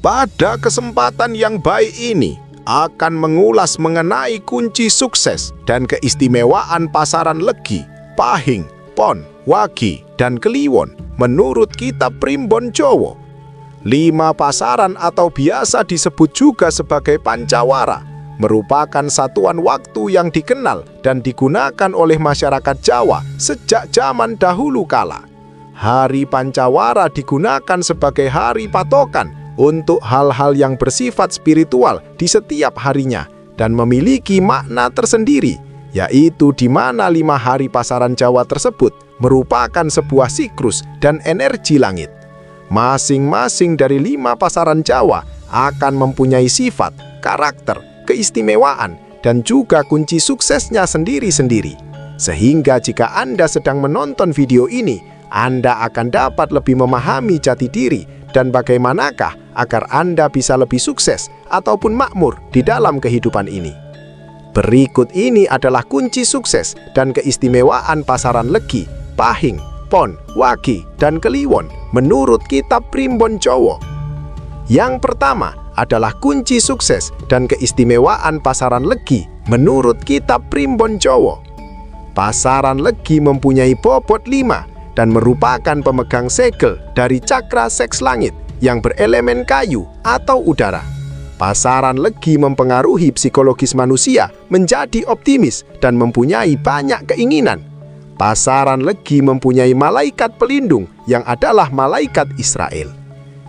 Pada kesempatan yang baik ini, akan mengulas mengenai kunci sukses dan keistimewaan pasaran Legi, Pahing, Pon, Wagi, dan Kliwon menurut kitab Primbon Jowo. 5 pasaran atau biasa disebut juga sebagai Pancawara merupakan satuan waktu yang dikenal dan digunakan oleh masyarakat Jawa sejak zaman dahulu kala. Hari Pancawara digunakan sebagai hari patokan untuk hal-hal yang bersifat spiritual di setiap harinya dan memiliki makna tersendiri, yaitu di mana 5 hari pasaran Jawa tersebut merupakan sebuah siklus dan energi langit. Masing-masing dari 5 pasaran Jawa akan mempunyai sifat, karakter, keistimewaan, dan juga kunci suksesnya sendiri-sendiri. Sehingga jika Anda sedang menonton video ini, Anda akan dapat lebih memahami jati diri dan bagaimanakah agar Anda bisa lebih sukses ataupun makmur di dalam kehidupan ini. Berikut ini adalah kunci sukses dan keistimewaan pasaran Legi, Pahing, Pon, Wagi, dan Kliwon menurut kitab Primbon Jowo. Yang pertama adalah kunci sukses dan keistimewaan pasaran Legi menurut kitab Primbon Jowo. Pasaran Legi mempunyai bobot 5 dan merupakan pemegang segel dari cakra seks langit yang berelemen kayu atau udara. Pasaran Legi mempengaruhi psikologis manusia menjadi optimis dan mempunyai banyak keinginan. Pasaran Legi mempunyai malaikat pelindung yang adalah malaikat Israel.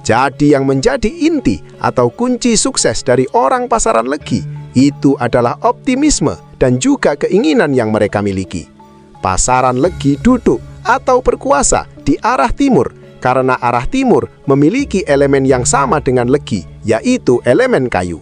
Jadi yang menjadi inti atau kunci sukses dari orang pasaran Legi itu adalah optimisme dan juga keinginan yang mereka miliki. Pasaran Legi duduk atau berkuasa di arah timur karena arah timur memiliki elemen yang sama dengan Legi, yaitu elemen kayu.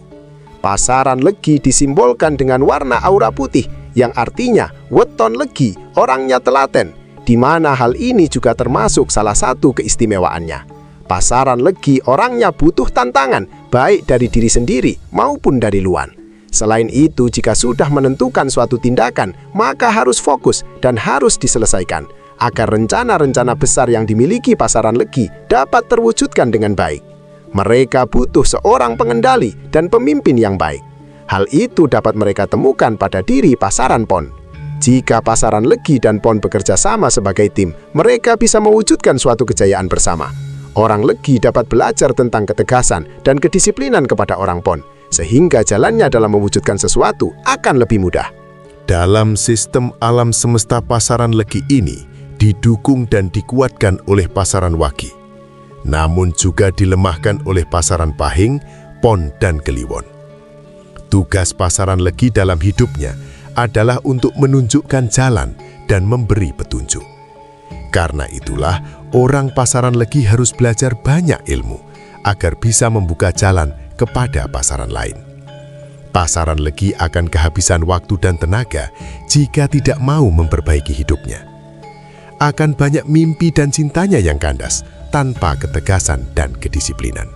Pasaran Legi disimbolkan dengan warna aura putih yang artinya weton Legi orangnya telaten, di mana hal ini juga termasuk salah satu keistimewaannya. Pasaran Legi orangnya butuh tantangan baik dari diri sendiri maupun dari luar. Selain itu, jika sudah menentukan suatu tindakan, maka harus fokus dan harus diselesaikan agar rencana-rencana besar yang dimiliki pasaran Legi dapat terwujudkan dengan baik. Mereka butuh seorang pengendali dan pemimpin yang baik. Hal itu dapat mereka temukan pada diri pasaran Pon. Jika pasaran Legi dan Pon bekerja sama sebagai tim, mereka bisa mewujudkan suatu kejayaan bersama. Orang Legi dapat belajar tentang ketegasan dan kedisiplinan kepada orang Pon, sehingga jalannya dalam mewujudkan sesuatu akan lebih mudah. Dalam sistem alam semesta pasaran Legi ini didukung dan dikuatkan oleh pasaran Wagi, namun juga dilemahkan oleh pasaran Pahing, Pon, dan Kliwon. Tugas pasaran Legi dalam hidupnya adalah untuk menunjukkan jalan dan memberi petunjuk. Karena itulah, orang pasaran Legi harus belajar banyak ilmu agar bisa membuka jalan kepada pasaran lain. Pasaran Legi akan kehabisan waktu dan tenaga jika tidak mau memperbaiki hidupnya. Akan banyak mimpi dan cintanya yang kandas tanpa ketegasan dan kedisiplinan.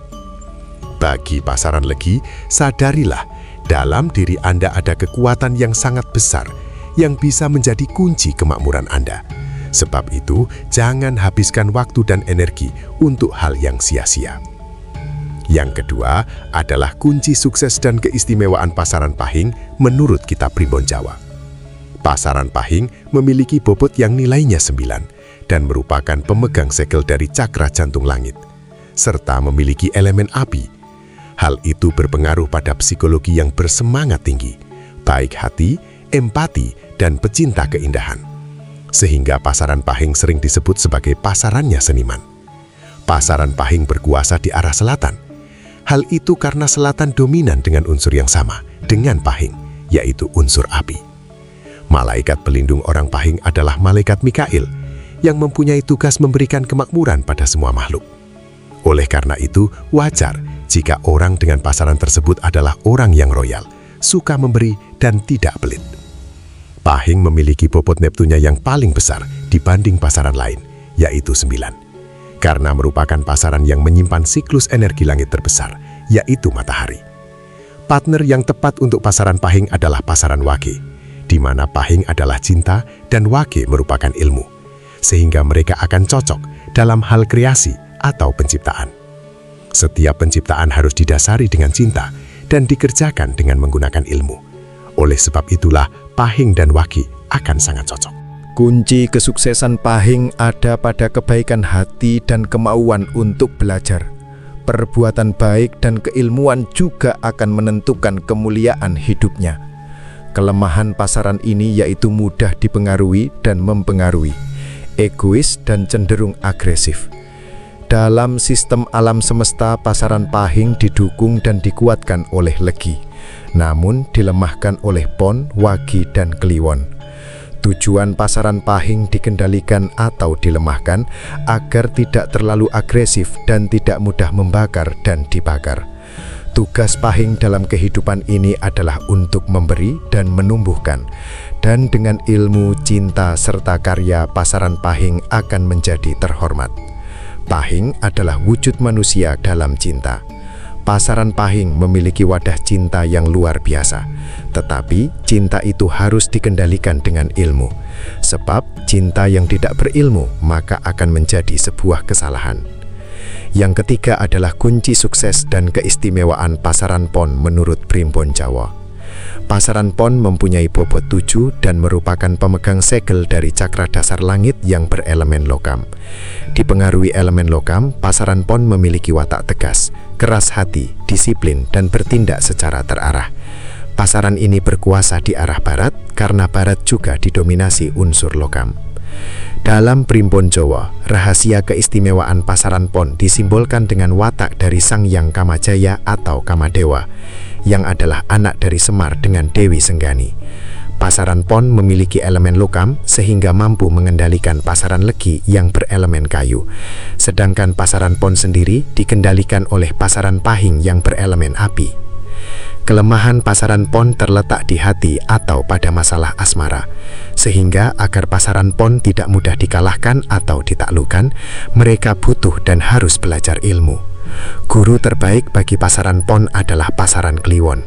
Bagi pasaran Legi, sadarilah dalam diri Anda ada kekuatan yang sangat besar yang bisa menjadi kunci kemakmuran Anda. Sebab itu, jangan habiskan waktu dan energi untuk hal yang sia-sia. Yang kedua adalah kunci sukses dan keistimewaan pasaran Pahing menurut kitab Primbon Jawa. Pasaran Pahing memiliki bobot yang nilainya 9 dan merupakan pemegang segel dari cakra jantung langit, serta memiliki elemen api. Hal itu berpengaruh pada psikologi yang bersemangat tinggi, baik hati, empati, dan pecinta keindahan. Sehingga pasaran Pahing sering disebut sebagai pasarannya seniman. Pasaran Pahing berkuasa di arah selatan. Hal itu karena selatan dominan dengan unsur yang sama dengan Pahing, yaitu unsur api. Malaikat pelindung orang Pahing adalah malaikat Mikail yang mempunyai tugas memberikan kemakmuran pada semua makhluk. Oleh karena itu, wajar jika orang dengan pasaran tersebut adalah orang yang royal, suka memberi dan tidak pelit. Pahing memiliki bobot Neptunya yang paling besar dibanding pasaran lain, yaitu 9. Karena merupakan pasaran yang menyimpan siklus energi langit terbesar, yaitu matahari. Partner yang tepat untuk pasaran Pahing adalah pasaran Wage, di mana Pahing adalah cinta dan Wage merupakan ilmu, sehingga mereka akan cocok dalam hal kreasi atau penciptaan. Setiap penciptaan harus didasari dengan cinta dan dikerjakan dengan menggunakan ilmu. Oleh sebab itulah Pahing dan Waki akan sangat cocok. Kunci kesuksesan Pahing ada pada kebaikan hati dan kemauan untuk belajar. Perbuatan baik dan keilmuan juga akan menentukan kemuliaan hidupnya. Kelemahan pasaran ini yaitu mudah dipengaruhi dan mempengaruhi, egois dan cenderung agresif. Dalam sistem alam semesta, pasaran Pahing didukung dan dikuatkan oleh Legi, namun dilemahkan oleh Pon, Wagi, dan Kliwon. Tujuan pasaran Pahing dikendalikan atau dilemahkan agar tidak terlalu agresif dan tidak mudah membakar dan dibakar. Tugas Pahing dalam kehidupan ini adalah untuk memberi dan menumbuhkan, dan dengan ilmu, cinta, serta karya, pasaran Pahing akan menjadi terhormat. Pahing adalah wujud manusia dalam cinta. Pasaran Pahing memiliki wadah cinta yang luar biasa, tetapi cinta itu harus dikendalikan dengan ilmu. Sebab cinta yang tidak berilmu maka akan menjadi sebuah kesalahan. Yang ketiga adalah kunci sukses dan keistimewaan pasaran Pon menurut Primbon Jawa. Pasaran Pon mempunyai bobot 7 dan merupakan pemegang segel dari cakra dasar langit yang berelemen logam. Dipengaruhi elemen logam, pasaran Pon memiliki watak tegas, keras hati, disiplin, dan bertindak secara terarah. Pasaran ini berkuasa di arah barat karena barat juga didominasi unsur logam. Dalam Primbon Jawa, rahasia keistimewaan pasaran Pon disimbolkan dengan watak dari Sang Hyang Kamajaya atau Kamadewa, yang adalah anak dari Semar dengan Dewi Senggani. Pasaran Pon memiliki elemen logam sehingga mampu mengendalikan pasaran Legi yang berelemen kayu. Sedangkan pasaran Pon sendiri dikendalikan oleh pasaran Pahing yang berelemen api. Kelemahan pasaran Pon terletak di hati atau pada masalah asmara. Sehingga agar pasaran Pon tidak mudah dikalahkan atau ditaklukkan, mereka butuh dan harus belajar ilmu. Guru terbaik bagi pasaran Pon adalah pasaran Kliwon,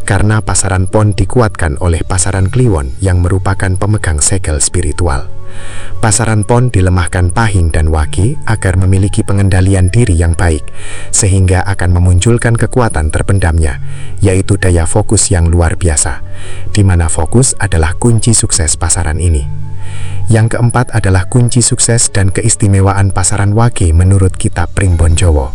karena pasaran Pon dikuatkan oleh pasaran Kliwon yang merupakan pemegang segel spiritual. Pasaran Pon dilemahkan Pahing dan Wagi agar memiliki pengendalian diri yang baik, sehingga akan memunculkan kekuatan terpendamnya, yaitu daya fokus yang luar biasa, di mana fokus adalah kunci sukses pasaran ini. Yang keempat adalah kunci sukses dan keistimewaan pasaran Wagi menurut kitab Primbon Jawa.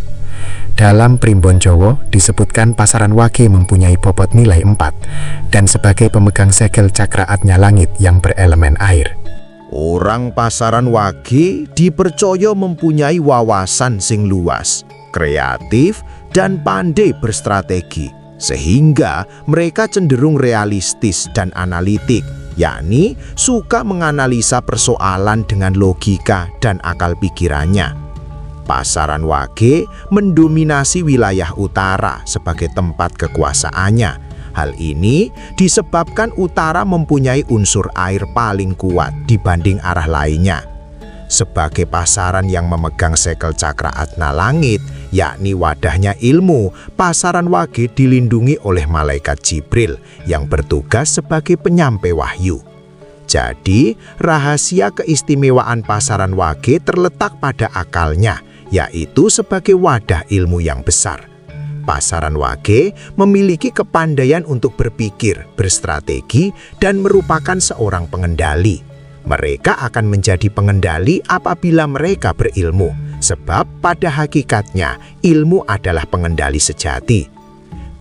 Dalam Primbon Jawa disebutkan pasaran Wagi mempunyai bobot nilai 4 dan sebagai pemegang segel cakra Atnya Langit yang berelemen air. Orang pasaran Wagi dipercaya mempunyai wawasan sing luas, kreatif, dan pandai berstrategi, sehingga mereka cenderung realistis dan analitik, yakni suka menganalisa persoalan dengan logika dan akal pikirannya. Pasaran Wage mendominasi wilayah utara sebagai tempat kekuasaannya. Hal ini disebabkan utara mempunyai unsur air paling kuat dibanding arah lainnya. Sebagai pasaran yang memegang segel cakra Atna Langit, yakni wadahnya ilmu, pasaran Wage dilindungi oleh malaikat Jibril yang bertugas sebagai penyampai wahyu. Jadi, rahasia keistimewaan pasaran Wage terletak pada akalnya, yaitu sebagai wadah ilmu yang besar. Pasaran Wage memiliki kepandaian untuk berpikir, berstrategi, dan merupakan seorang pengendali. Mereka akan menjadi pengendali apabila mereka berilmu, sebab pada hakikatnya ilmu adalah pengendali sejati.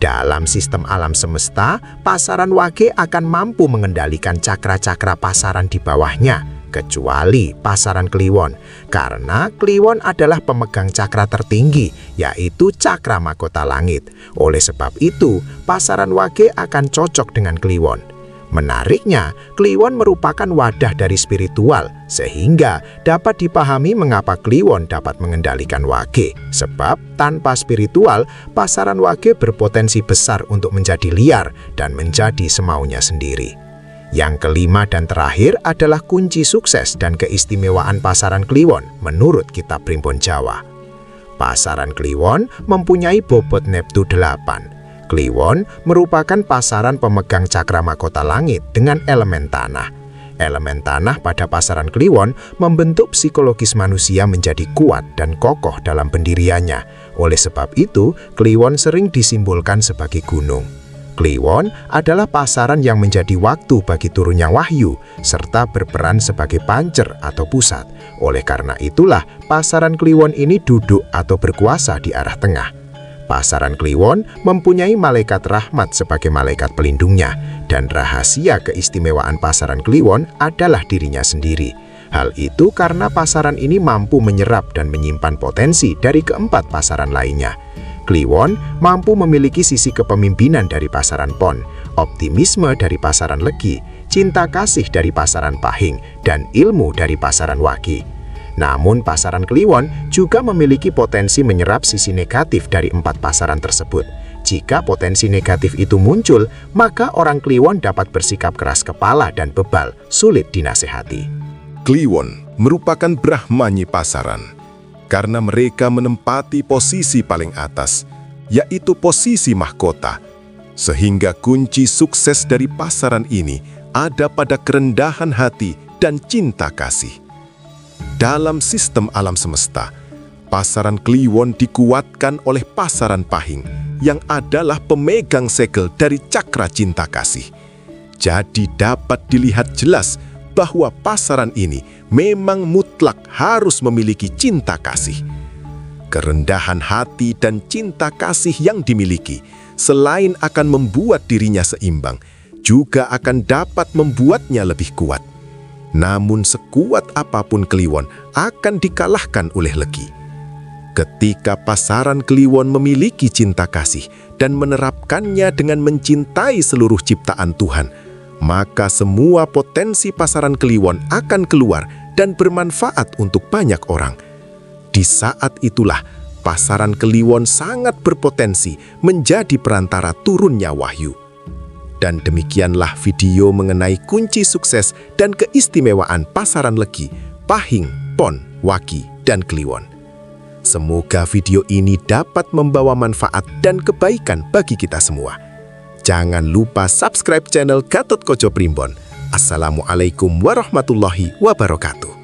Dalam sistem alam semesta, pasaran Wage akan mampu mengendalikan cakra-cakra pasaran di bawahnya, kecuali pasaran Kliwon, karena Kliwon adalah pemegang cakra tertinggi, yaitu cakra mahkota langit. Oleh sebab itu, pasaran Wage akan cocok dengan Kliwon. Menariknya, Kliwon merupakan wadah dari spiritual, sehingga dapat dipahami mengapa Kliwon dapat mengendalikan Wage. Sebab tanpa spiritual, pasaran Wage berpotensi besar untuk menjadi liar dan menjadi semaunya sendiri. Yang kelima dan terakhir adalah kunci sukses dan keistimewaan pasaran Kliwon menurut kitab Primbon Jawa. Pasaran Kliwon mempunyai bobot Neptu 8. Kliwon merupakan pasaran pemegang cakra mahkota langit dengan elemen tanah. Elemen tanah pada pasaran Kliwon membentuk psikologis manusia menjadi kuat dan kokoh dalam pendiriannya, Oleh sebab itu, Kliwon sering disimbolkan sebagai gunung. Kliwon adalah pasaran yang menjadi waktu bagi turunnya wahyu, serta berperan sebagai pancer atau pusat. Oleh karena itulah, pasaran Kliwon ini duduk atau berkuasa di arah tengah. Pasaran Kliwon mempunyai malaikat rahmat sebagai malaikat pelindungnya, dan rahasia keistimewaan pasaran Kliwon adalah dirinya sendiri. Hal itu karena pasaran ini mampu menyerap dan menyimpan potensi dari keempat pasaran lainnya. Kliwon mampu memiliki sisi kepemimpinan dari pasaran Pon, optimisme dari pasaran Legi, cinta kasih dari pasaran Pahing, dan ilmu dari pasaran Waki. Namun pasaran Kliwon juga memiliki potensi menyerap sisi negatif dari 4 pasaran tersebut. Jika potensi negatif itu muncul, maka orang Kliwon dapat bersikap keras kepala dan bebal, sulit dinasehati. Kliwon merupakan Brahmanyi pasaran karena mereka menempati posisi paling atas, yaitu posisi mahkota. Sehingga kunci sukses dari pasaran ini ada pada kerendahan hati dan cinta kasih. Dalam sistem alam semesta, pasaran Kliwon dikuatkan oleh pasaran Pahing yang adalah pemegang segel dari cakra cinta kasih. Jadi dapat dilihat jelas bahwa pasaran ini memang mutlak harus memiliki cinta kasih. Kerendahan hati dan cinta kasih yang dimiliki, selain akan membuat dirinya seimbang, juga akan dapat membuatnya lebih kuat. Namun sekuat apapun Kliwon akan dikalahkan oleh Legi. Ketika pasaran Kliwon memiliki cinta kasih dan menerapkannya dengan mencintai seluruh ciptaan Tuhan, maka semua potensi pasaran Kliwon akan keluar dan bermanfaat untuk banyak orang. Di saat itulah, pasaran Kliwon sangat berpotensi menjadi perantara turunnya wahyu. Dan demikianlah video mengenai kunci sukses dan keistimewaan pasaran Legi, Pahing, Pon, Waki, dan Kliwon. Semoga video ini dapat membawa manfaat dan kebaikan bagi kita semua. Jangan lupa subscribe channel Gatot Koco Primbon. Assalamualaikum warahmatullahi wabarakatuh.